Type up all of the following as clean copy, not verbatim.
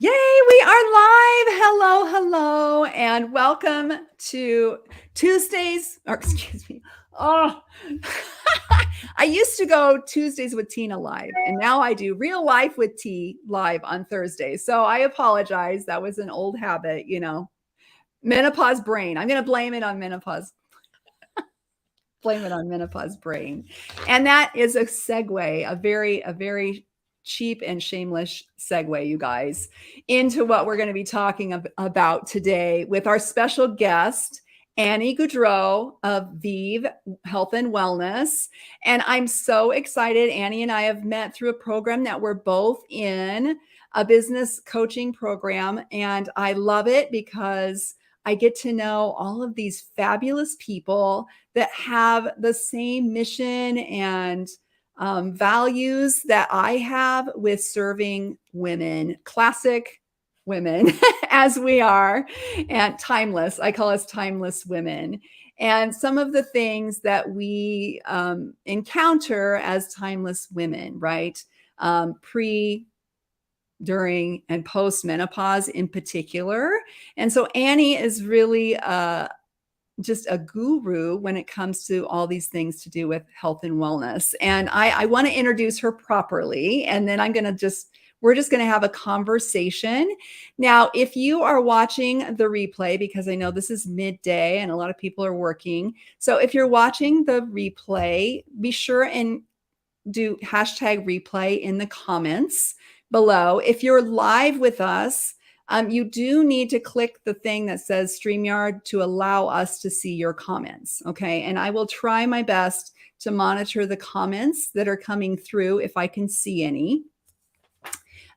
Yay, we are live. Hello, hello, and welcome to Tuesdays, or excuse me. Oh, I used to go Tuesdays with Tina live, and now I do Real Life with T live on Thursdays. So I apologize. That was an old habit, Menopause brain. I'm going to blame it on menopause. Blame it on menopause brain. And that is a segue, a very cheap and shameless segue, you guys, into what we're going to be talking about today with our special guest, Annie Goudreau of Vive Health and Wellness. And I'm so excited. Annie and I have met through a program that we're both in, a business coaching program. And I love it because I get to know all of these fabulous people that have the same mission and values that I have with serving women, classic women as we are, and timeless. I call us timeless women. And some of the things that we encounter as timeless women, right? Pre, during, and post menopause in particular. And so Annie is really just a guru when it comes to all these things to do with health and wellness. And I want to introduce her properly. And then we're just going to have a conversation. Now, if you are watching the replay, because I know this is midday and a lot of people are working. So if you're watching the replay, be sure and do hashtag replay in the comments below. If you're live with us, you do need to click the thing that says StreamYard to allow us to see your comments. Okay. And I will try my best to monitor the comments that are coming through if I can see any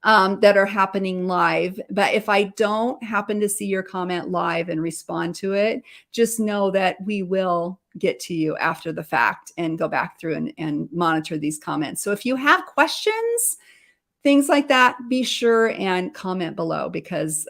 that are happening live. But if I don't happen to see your comment live and respond to it, just know that we will get to you after the fact and go back through and monitor these comments. So if you have questions, things like that, be sure and comment below, because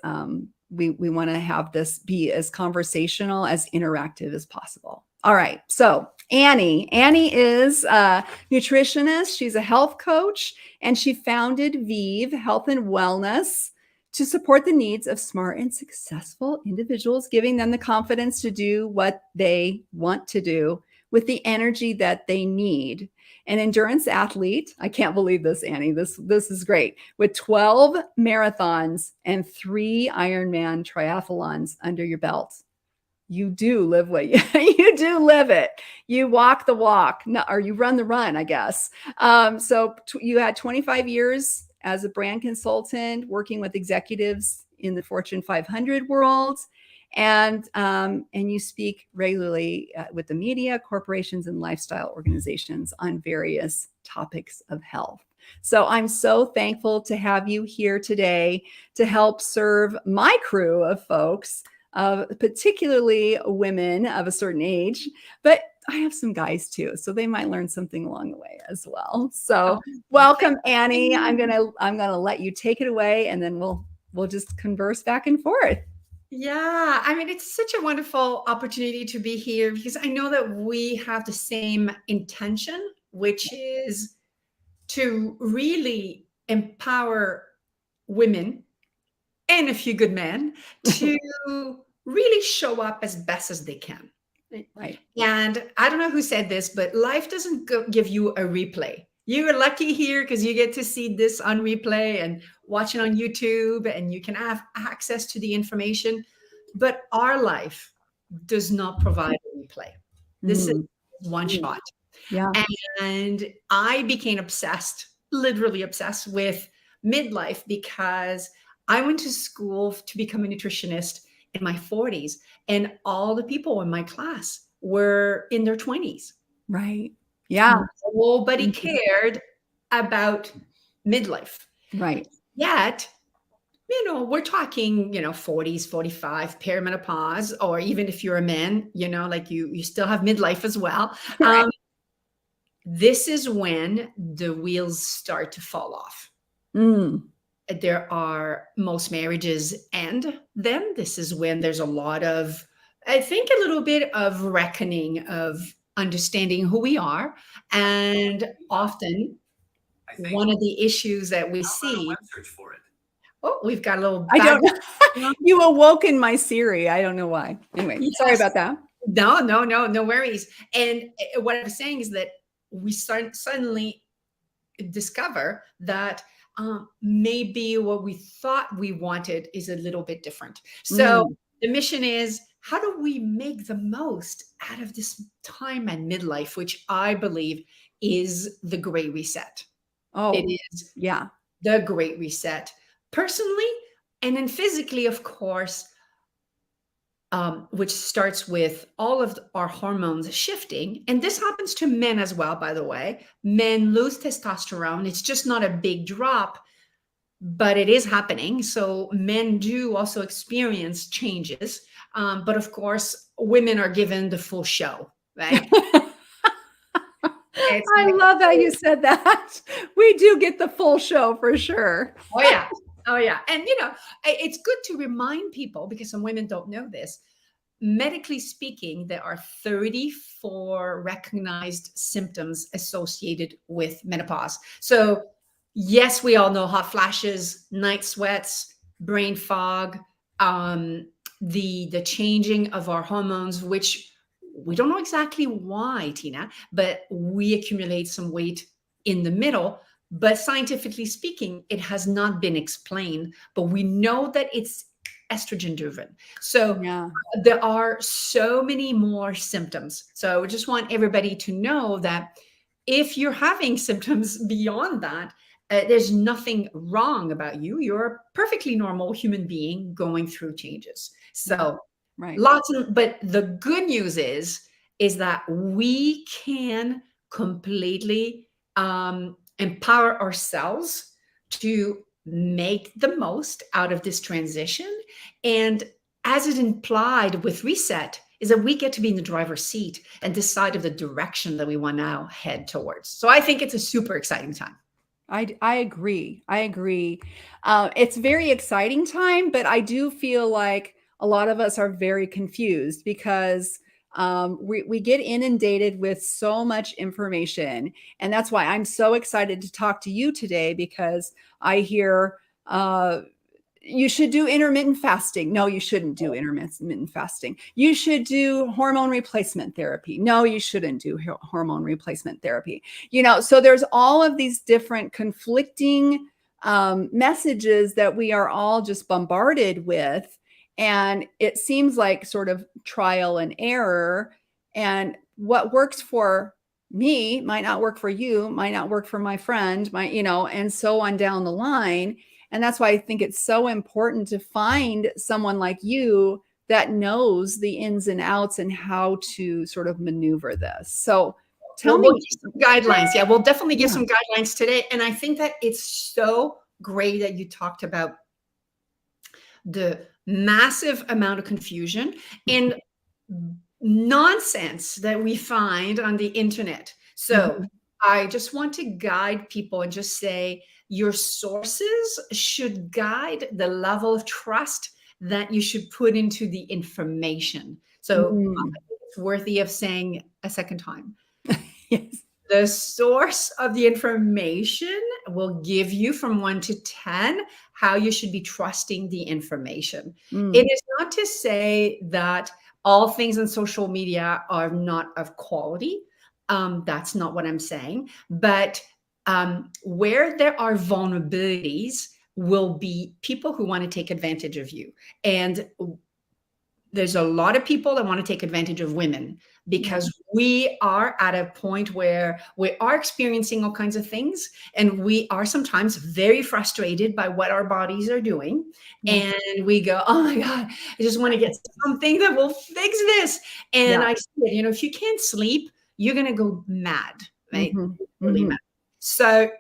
we want to have this be as conversational, as interactive as possible. All right. So Annie is a nutritionist. She's a health coach, and she founded Vive Health and Wellness to support the needs of smart and successful individuals, giving them the confidence to do what they want to do with the energy that they need. An endurance athlete. I can't believe this, Annie. This is great. With 12 marathons and 3 Ironman triathlons under your belt. You do live what you do live it. You walk the walk, or you run the run, I guess. So you had 25 years as a brand consultant working with executives in the Fortune 500 world. And you speak regularly with the media, corporations, and lifestyle organizations on various topics of health. So I'm so thankful to have you here today to help serve my crew of folks, particularly women of a certain age, but I have some guys too, so they might learn something along the way as well. So welcome, Annie. I'm gonna let you take it away, and then we'll just converse back and forth. Yeah, I mean, it's such a wonderful opportunity to be here, because I know that we have the same intention, which is to really empower women and a few good men to really show up as best as they can. Right. And I don't know who said this, but life doesn't give you a replay. You are lucky here because you get to see this on replay and watch it on YouTube, and you can have access to the information. But our life does not provide a replay. This is one shot. Yeah. And I became obsessed, literally obsessed with midlife, because I went to school to become a nutritionist in my 40s, and all the people in my class were in their 20s. Right. Yeah. Nobody cared about midlife. Right. Yet, we're talking, 40s, 45, perimenopause, or even if you're a man, like you still have midlife as well. Right. This is when the wheels start to fall off. Most marriages end then. This is when there's a lot of, I think, a little bit of reckoning of understanding who we are. And often one of the issues that we see. Oh, we've got a little I don't background. know. You awoke in my Siri. I don't know why. Anyway, sorry Yes. about that. No worries. And what I'm saying is that we suddenly discover that maybe what we thought we wanted is a little bit different. So Mm. the mission is, how do we make the most out of this time at midlife, which I believe is the great reset. It Oh, is yeah. the great reset personally, and then physically, of course, which starts with all of our hormones shifting. And this happens to men as well, by the way. Men lose testosterone. It's just not a big drop, but it is happening. So men do also experience changes. But of course, women are given the full show, right? It's I like, love how you said that. We do get the full show for sure. oh, yeah. Oh, yeah. And, it's good to remind people, because some women don't know this. Medically speaking, there are 34 recognized symptoms associated with menopause. So, yes, we all know hot flashes, night sweats, brain fog, the changing of our hormones, which we don't know exactly why, Tina, but we accumulate some weight in the middle. But scientifically speaking, it has not been explained. But we know that it's estrogen driven. So Yeah. there are so many more symptoms. So I just want everybody to know that if you're having symptoms beyond that, there's nothing wrong about you. You're a perfectly normal human being going through changes. So Right. but the good news is that we can completely empower ourselves to make the most out of this transition. And as it implied with reset, is that we get to be in the driver's seat and decide of the direction that we want to now head towards. So I think it's a super exciting time. I agree. I agree. It's a very exciting time, but I do feel like a lot of us are very confused because we get inundated with so much information. And that's why I'm so excited to talk to you today, because I hear you should do intermittent fasting. No, you shouldn't do intermittent fasting. You should do hormone replacement therapy. No, you shouldn't do hormone replacement therapy. So there's all of these different conflicting messages that we are all just bombarded with. And it seems like sort of trial and error. And what works for me might not work for you, might not work for my friend, and so on down the line. And that's why I think it's so important to find someone like you that knows the ins and outs and how to sort of maneuver this. So tell We'll me. give some guidelines. Yeah, we'll definitely give Yeah. some guidelines today. And I think that it's so great that you talked about the massive amount of confusion and nonsense that we find on the internet. So Mhm. I just want to guide people and just say your sources should guide the level of trust that you should put into the information. So Mm. it's worthy of saying a second time. Yes. The source of the information will give you from 1 to 10 how you should be trusting the information. It Mm. is not to say that all things on social media are not of quality. That's not what I'm saying. But where there are vulnerabilities will be people who want to take advantage of you. And there's a lot of people that want to take advantage of women because we are at a point where we are experiencing all kinds of things and we are sometimes very frustrated by what our bodies are doing. Yeah. And we go, oh my God, I just want to get something that will fix this. And Yeah. I said, if you can't sleep, you're going to go mad, right? Mhm. Really Mhm. mad. So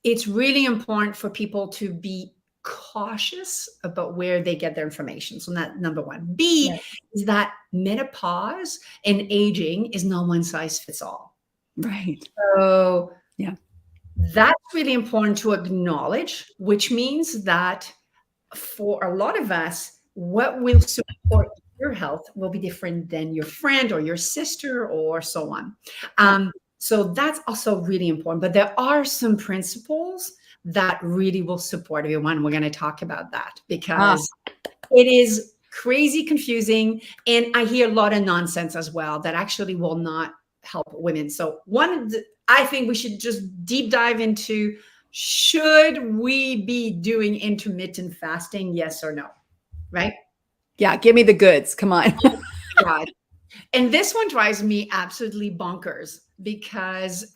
it's really important for people to be cautious about where they get their information. So that number one. B Right. is that menopause and aging is no one size fits all. Right. So Yeah. that's really important to acknowledge, which means that for a lot of us, what will support your health will be different than your friend or your sister or so on. Yeah. So that's also really important. But there are some principles that really will support everyone. We're going to talk about that because it is crazy confusing. And I hear a lot of nonsense as well that actually will not help women. So I think we should just deep dive into, should we be doing intermittent fasting? Yes or no? Right? Yeah. Give me the goods. Come on. God. And this one drives me absolutely bonkers because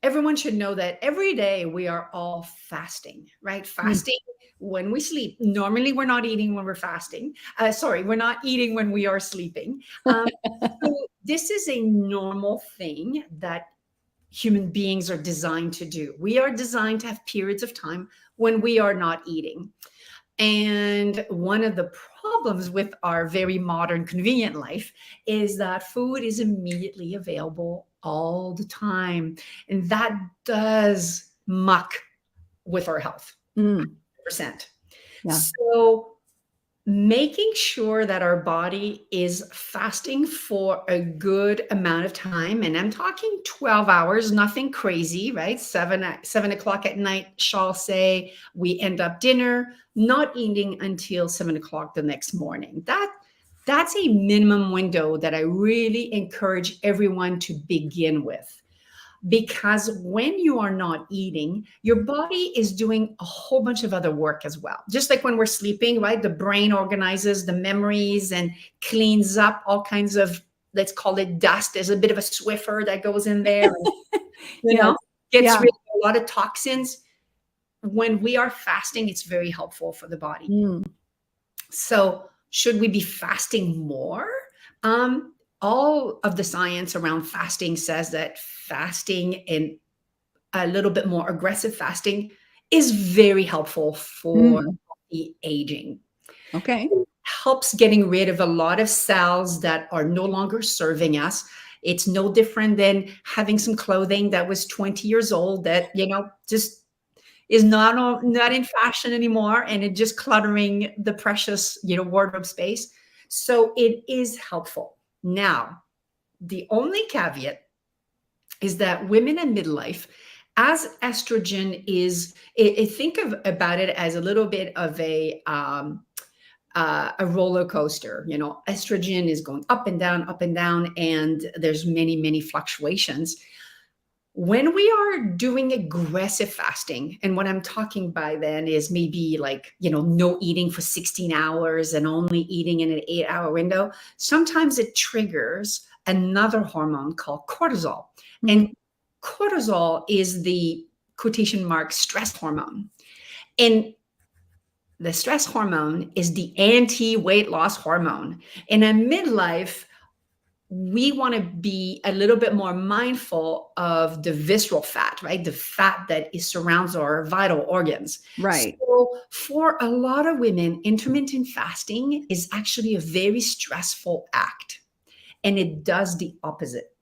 everyone should know that every day we are all fasting, right? Fasting when we sleep. Normally, we're not eating when we're fasting. Sorry, we're not eating when we are sleeping. So this is a normal thing that human beings are designed to do. We are designed to have periods of time when we are not eating. And one of the problems with our very modern, convenient life is that food is immediately available all the time. And that does muck with our health, 100%. Yeah. So making sure that our body is fasting for a good amount of time, and I'm talking 12 hours, nothing crazy, right? 7 o'clock at night, shall say, we end up dinner, not eating until 7 o'clock the next morning. That's a minimum window that I really encourage everyone to begin with. Because when you are not eating, your body is doing a whole bunch of other work as well. Just like when we're sleeping, right? The brain organizes the memories and cleans up all kinds of, let's call it dust. There's a bit of a Swiffer that goes in there, and, gets rid of a lot of toxins. When we are fasting, it's very helpful for the body. So should we be fasting more? All of the science around fasting says that fasting and a little bit more aggressive fasting is very helpful for the aging. Okay. It helps getting rid of a lot of cells that are no longer serving us. It's no different than having some clothing that was 20 years old that, just is not in fashion anymore, and it just cluttering the precious, wardrobe space. So it is helpful. Now, the only caveat is that women in midlife, as estrogen is, think about it as a little bit of a roller coaster. Estrogen is going up and down, and there's many fluctuations. When we are doing aggressive fasting, and what I'm talking by then is maybe like, no eating for 16 hours and only eating in an 8-hour window, sometimes it triggers another hormone called cortisol. And cortisol is the quotation mark stress hormone. And the stress hormone is the anti-weight loss hormone. In a midlife, we want to be a little bit more mindful of the visceral fat, right? The fat that surrounds our vital organs. Right. So for a lot of women, intermittent fasting is actually a very stressful act, and it does the opposite.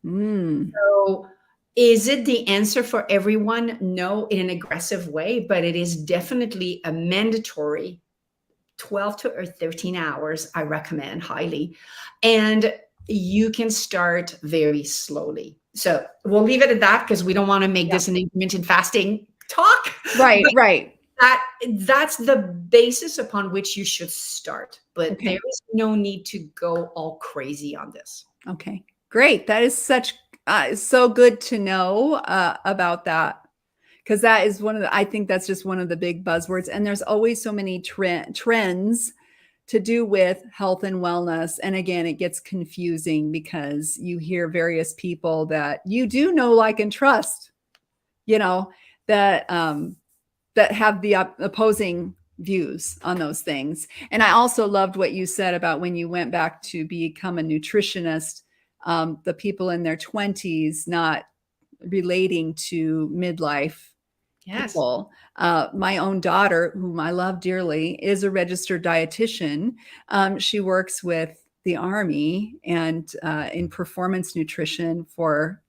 So is it the answer for everyone? No, in an aggressive way, but it is definitely a mandatory 12 to 13 hours, I recommend highly. And you can start very slowly. So we'll leave it at that because we don't want to make this an intermittent fasting talk. Right, right. That's the basis upon which you should start. But there is no need to go all crazy on this. Okay, great. That is so good to know about that. Because that is I think that's just one of the big buzzwords. And there's always so many trends to do with health and wellness. And again, it gets confusing because you hear various people that you do know, like, and trust, that have the opposing views on those things. And I also loved what you said about when you went back to become a nutritionist, the people in their 20s not relating to midlife people. My own daughter, whom I love dearly, is a registered dietitian. She works with the Army and in performance nutrition for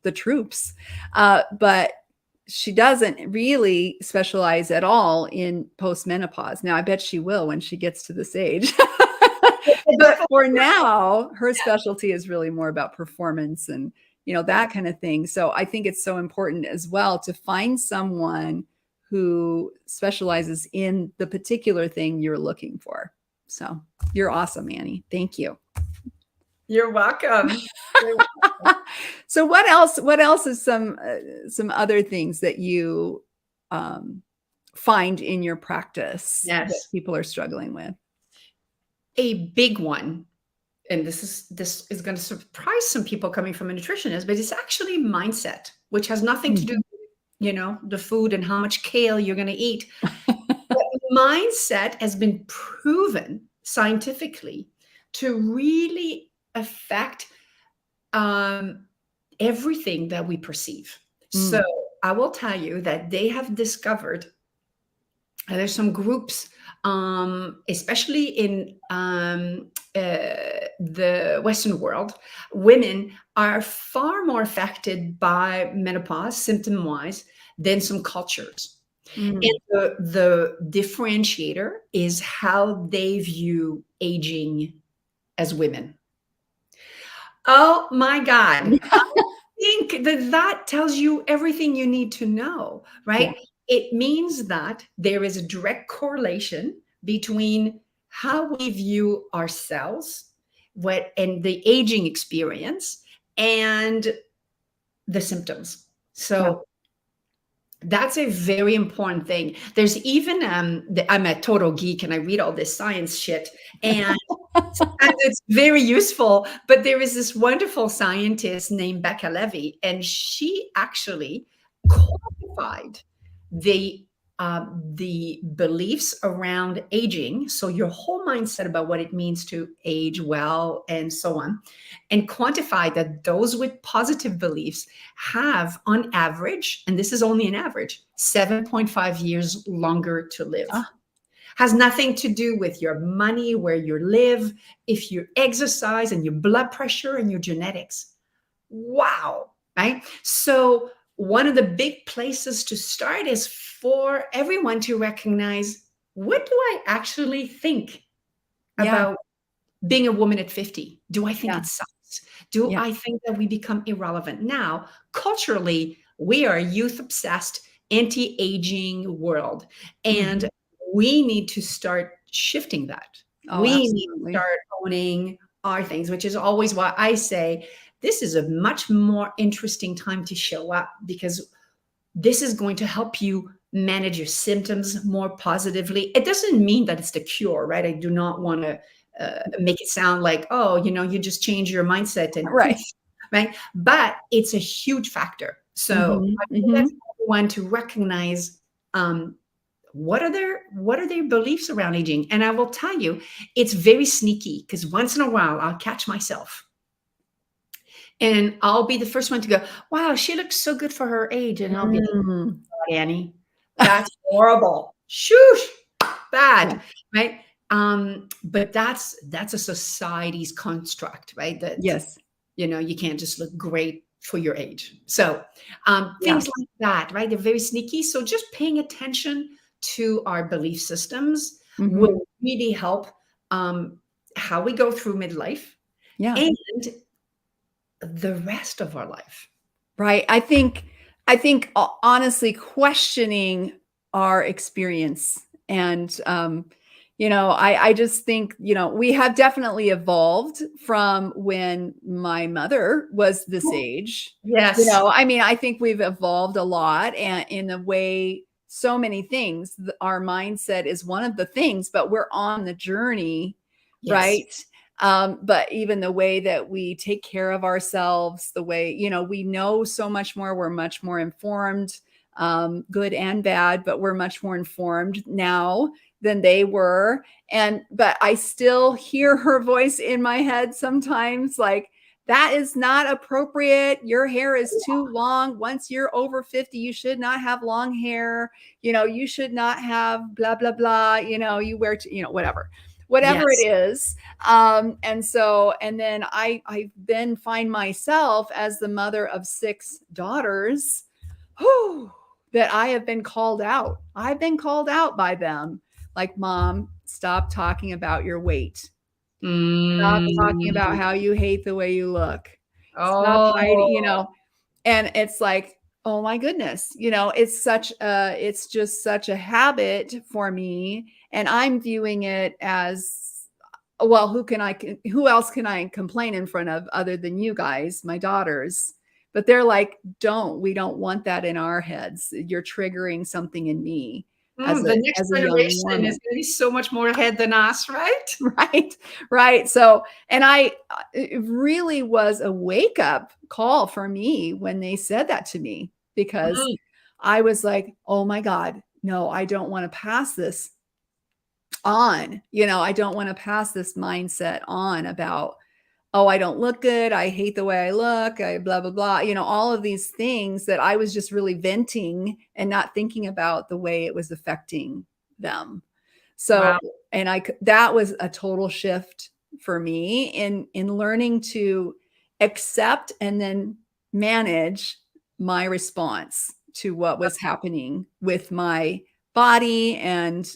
the troops. But she doesn't really specialize at all in post-menopause. Now, I bet she will when she gets to this age. But for now, her specialty is really more about performance and that kind of thing. So I think it's so important as well to find someone who specializes in the particular thing you're looking for. So you're awesome, Annie. Thank you. You're welcome. So what else is some other things that you find in your practice that people are struggling with? A big one, and this is going to surprise some people coming from a nutritionist, but it's actually mindset, which has nothing to do with, the food and how much kale you're going to eat. But mindset has been proven scientifically to really affect everything that we perceive. So I will tell you that they have discovered there's some groups, especially in the Western world, women are far more affected by menopause symptom-wise than some cultures. And the differentiator is how they view aging as women. Oh my God. I think that tells you everything you need to know, right? Yeah. It means that there is a direct correlation between how we view ourselves, and the aging experience and the symptoms. So that's a very important thing. There's even, I'm a total geek and I read all this science shit, and it's very useful, but there is this wonderful scientist named Becca Levy, and she actually quantified the beliefs around aging. So your whole mindset about what it means to age well and so on, and quantify that those with positive beliefs have on average, and this is only an average, 7.5 years longer to live. Has nothing to do with your money, where you live, if you exercise, and your blood pressure and your genetics. Wow, right? So one of the big places to start is for everyone to recognize, what do I actually think about being a woman at 50? Do I think it sucks? Do I think that we become irrelevant? Now, culturally, we are a youth-obsessed, anti-aging world. And we need to start shifting that. We need to start owning our things, which is always why I say this is a much more interesting time to show up, because this is going to help you manage your symptoms more positively. It doesn't mean that it's the cure, right? I do not want to make it sound like, oh, you just change your mindset and right. But it's a huge factor. So I think that's one to recognize what are their beliefs around aging. And I will tell you, it's very sneaky, because once in a while I'll catch myself and I'll be the first one to go, wow, she looks so good for her age. And I'll be like, oh, Annie, that's horrible. Shoosh, bad, right? But that's a society's construct, right? That you can't just look great for your age. So things like that, right? They're very sneaky. So just paying attention to our belief systems will really help how we go through midlife and the rest of our life. Right. I think honestly, questioning our experience and I just think, we have definitely evolved from when my mother was this age. Yes. I think we've evolved a lot, and in a way, so many things, our mindset is one of the things, but we're on the journey, right? But even the way that we take care of ourselves, the way, we know so much more, we're much more informed, good and bad, but we're much more informed now than they were. But I still hear her voice in my head sometimes, like, that is not appropriate. Your hair is too long. Once you're over 50, you should not have long hair. You should not have blah, blah, blah. You wear, whatever it is. And then I then find myself as the mother of 6 daughters, that I have been called out. I've been called out by them. Like, Mom, stop talking about your weight. Stop talking about how you hate the way you look. Stop hiding, Oh, and it's like, oh my goodness, it's just such a habit for me. And I'm viewing it as, well, who else can I complain in front of other than you guys, my daughters? But they're like, we don't want that in our heads. You're triggering something in me the next as a young generation is woman. going to be so much more ahead than us, right? Right, right. So, and it really was a wake up call for me when they said that to me, because Mm, I was like, oh my God, no, I don't want to pass this on. I don't want to pass this mindset on about, oh, I don't look good. I hate the way I look. I blah, blah, blah. All of these things that I was just really venting and not thinking about the way it was affecting them. So, wow. and that was a total shift for me in learning to accept and then manage my response to what was happening with my body and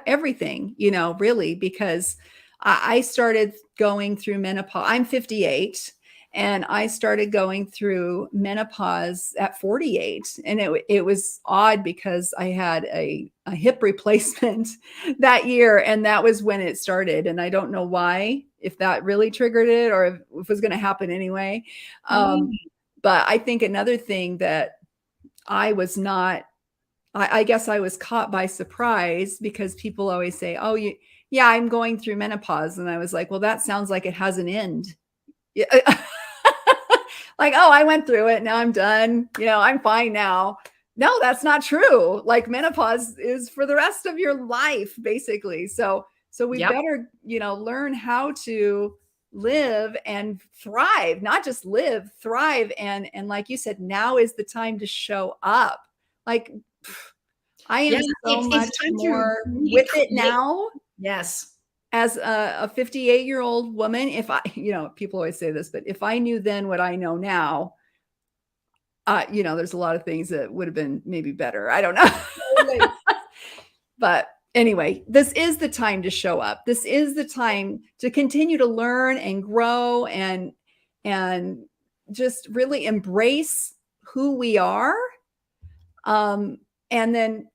everything, really, because I started going through menopause. I'm 58, and I started going through menopause at 48. And it was odd because I had a hip replacement that year, and that was when it started. And I don't know why, if that really triggered it or if it was going to happen anyway. Um, Mm, but I think another thing that I was not, I guess I was caught by surprise, because people always say, oh, yeah, I'm going through menopause. And I was like, well, that sounds like it has an end. Yeah. Like, oh, I went through it. Now I'm done. I'm fine now. No, that's not true. Like, menopause is for the rest of your life, basically. So we yep. better, learn how to live and thrive, not just live, thrive. And like you said, now is the time to show up. Like, I Yeah, am so it's much time to more really with it create. now Yes. as a 58-year-old woman. If I, people always say this, but if I knew then what I know now, there's a lot of things that would have been maybe better. I don't know. Totally. But anyway, this is the time to show up. This is the time to continue to learn and grow and just really embrace who we are. And then,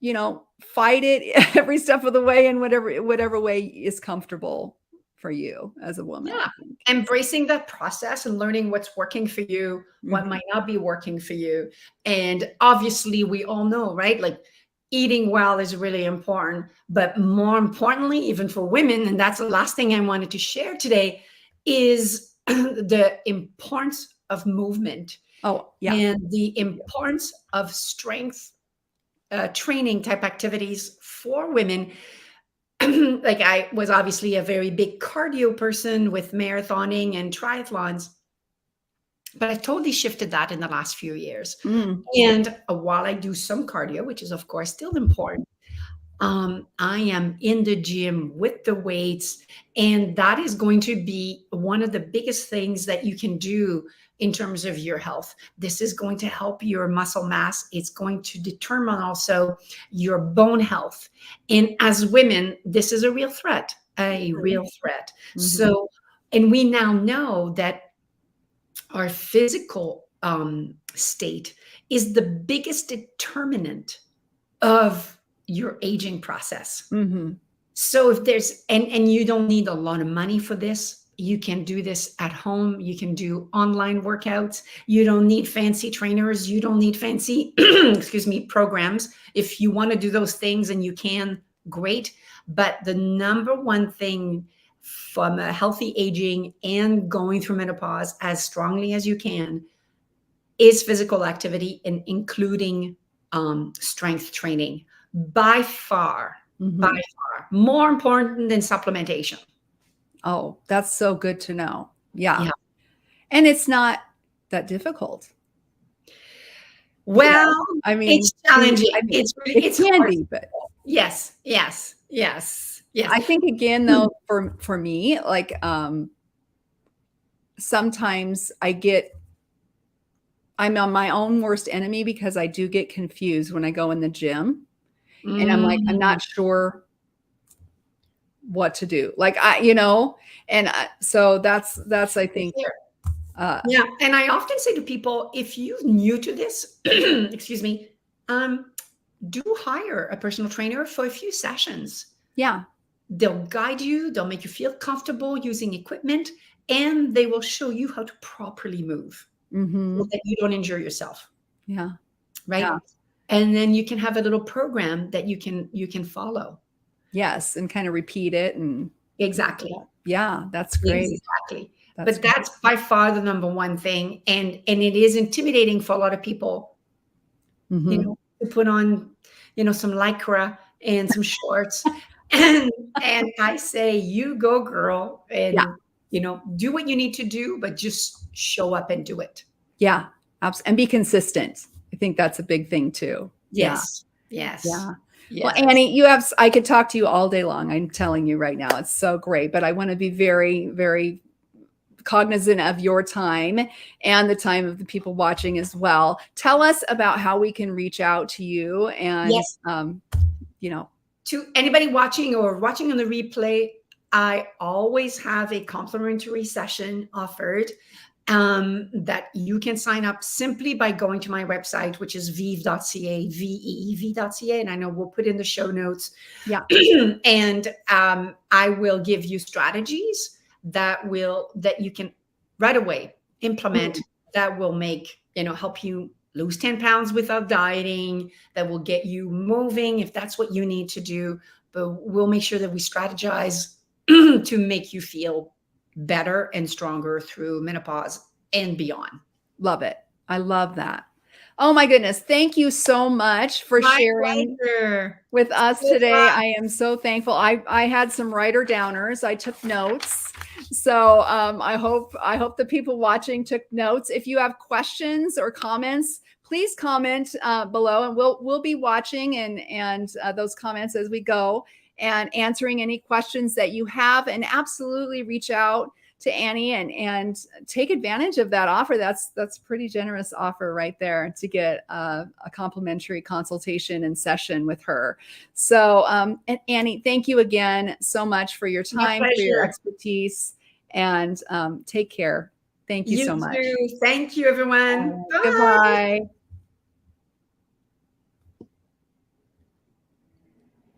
fight it every step of the way in whatever way is comfortable for you as a woman, Yeah. I think. Embracing that process and learning what's working for you, what Mhm. might not be working for you. And obviously, we all know, right? Like eating well is really important. But more importantly, even for women, and that's the last thing I wanted to share today, is the importance of movement Oh, yeah. and the importance of strength training type activities for women. Like I was obviously a very big cardio person with marathoning and triathlons, but I've totally shifted that in the last few years. Mm. And while I do some cardio, which is of course still important, I am in the gym with the weights, and that is going to be one of the biggest things that you can do in terms of your health. This is going to help your muscle mass. It's going to determine also your bone health. And as women, this is a real threat, a real threat. Mhm. So, and we now know that our physical state is the biggest determinant of your aging process. Mhm. So if there's and you don't need a lot of money for this. You can do this at home. You can do online workouts. You don't need fancy trainers. You don't need fancy excuse me programs. If you want to do those things and you can, great. But the number one thing from a healthy aging and going through menopause as strongly as you can is physical activity and including strength training by Mhm. far more important than supplementation. Oh, that's so good to know. Yeah. Yeah. And it's not that difficult. Well, I mean, it's challenging. I mean, It's really it it's can hard. be, but Yes, yes, yes, yes. I think, again, though, for me, like, sometimes I'm on my own worst enemy, because I do get confused when I go in the gym, and I'm like, I'm Mm, not sure what to do. Like, and so that's I it's think here. Yeah. And I often say to people, if you're new to this, excuse me, do hire a personal trainer for a few sessions. Yeah. They'll guide you, they'll make you feel comfortable using equipment, and they will show you how to properly move so that you don't injure yourself. Yeah. Right. Yeah. And then you can have a little program that you can follow. Yes. And kind of repeat it. And Exactly. yeah, that's great. Exactly. But that's by far the number one thing. And it is intimidating for a lot of people, you know, to put on, you know, some lycra and some shorts. And I say, you go, girl, and you know, do what you need to do, but just show up and do it. Yeah. And be consistent. I think that's a big thing too. Yes. Yes. Yeah. Yes. Well, Annie, I could talk to you all day long. I'm telling you right now, it's so great, but I want to be very, very cognizant of your time and the time of the people watching as well. Tell us about how we can reach out to you and, you know, to anybody watching or watching on the replay, I always have a complimentary session offered that you can sign up simply by going to my website, which is vive.ca, veev.ca. And I know we'll put in the show notes. Yeah. And I will give you strategies that you can right away implement that will make, you know, help you lose 10 pounds without dieting, that will get you moving if that's what you need to do. But we'll make sure that we strategize to make you feel better and stronger through menopause and beyond. Love it. I love that. Oh my goodness. Thank you so much for sharing with us today. I am so thankful. I had some writer downers. I took notes. So I hope the people watching took notes. If you have questions or comments, please comment below, and we'll be watching and those comments as we go and answering any questions that you have. And absolutely reach out to Annie and take advantage of that offer. That's pretty generous offer right there to get a complimentary consultation and session with her. So, and Annie, thank you again so much for your time, for your expertise, and take care. Thank you so much. Thank you, everyone. Goodbye.